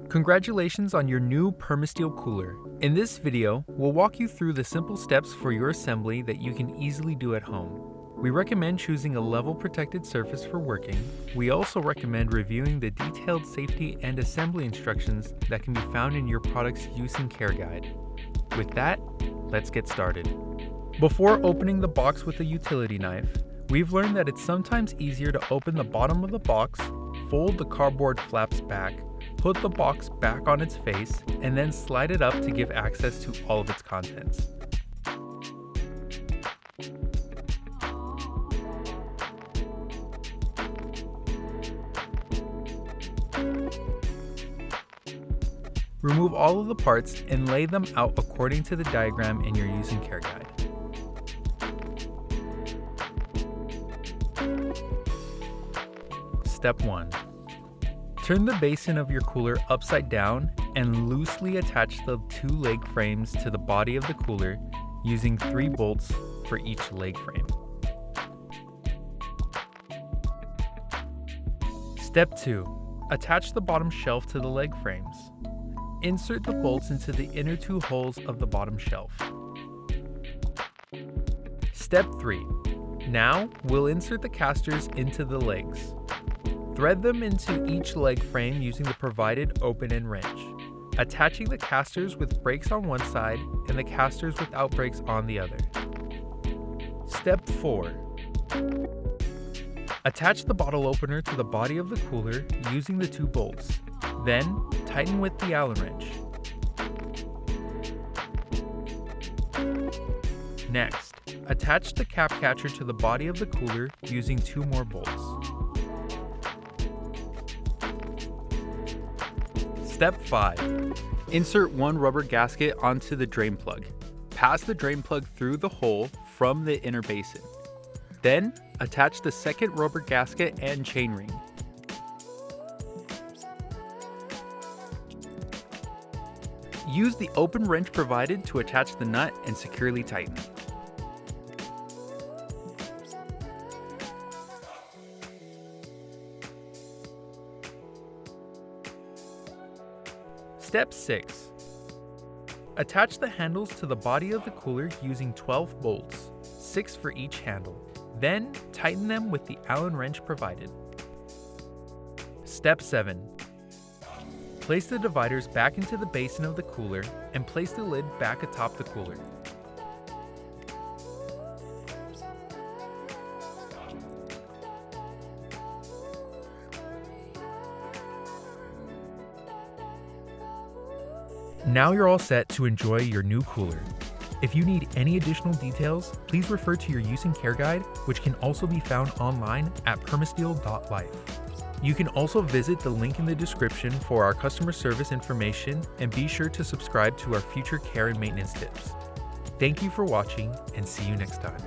Congratulations on your new Permasteel cooler. In this video, we'll walk you through the simple steps for your assembly that you can easily do at home. We recommend choosing a level protected surface for working. We also recommend reviewing the detailed safety and assembly instructions that can be found in your product's use and care guide. With that, let's get started. Before opening the box with a utility knife, we've learned that it's sometimes easier to open the bottom of the box, fold the cardboard flaps back, put the box back on its face, and then slide it up to give access to all of its contents. Remove all of the parts and lay them out according to the diagram in your use and care guide. Step 1. Turn the basin of your cooler upside down and loosely attach the two leg frames to the body of the cooler using 3 bolts for each leg frame. Step 2. Attach the bottom shelf to the leg frames. Insert the bolts into the inner 2 holes of the bottom shelf. Step 3. Now we'll insert the casters into the legs. Thread them into each leg frame using the provided open end wrench, attaching the casters with brakes on one side and the casters without brakes on the other. Step 4. Attach the bottle opener to the body of the cooler using the 2 bolts. Then, tighten with the Allen wrench. Next, attach the cap catcher to the body of the cooler using 2 more bolts. Step 5. Insert 1 rubber gasket onto the drain plug. Pass the drain plug through the hole from the inner basin. Then, attach the second rubber gasket and chainring. Use the open wrench provided to attach the nut and securely tighten. Step 6. Attach the handles to the body of the cooler using 12 bolts, 6 for each handle. Then tighten them with the Allen wrench provided. Step 7. Place the dividers back into the basin of the cooler and place the lid back atop the cooler. Now you're all set to enjoy your new cooler. If you need any additional details, please refer to your use and care guide, which can also be found online at permasteel.life. You can also visit the link in the description for our customer service information and be sure to subscribe to our future care and maintenance tips. Thank you for watching and see you next time.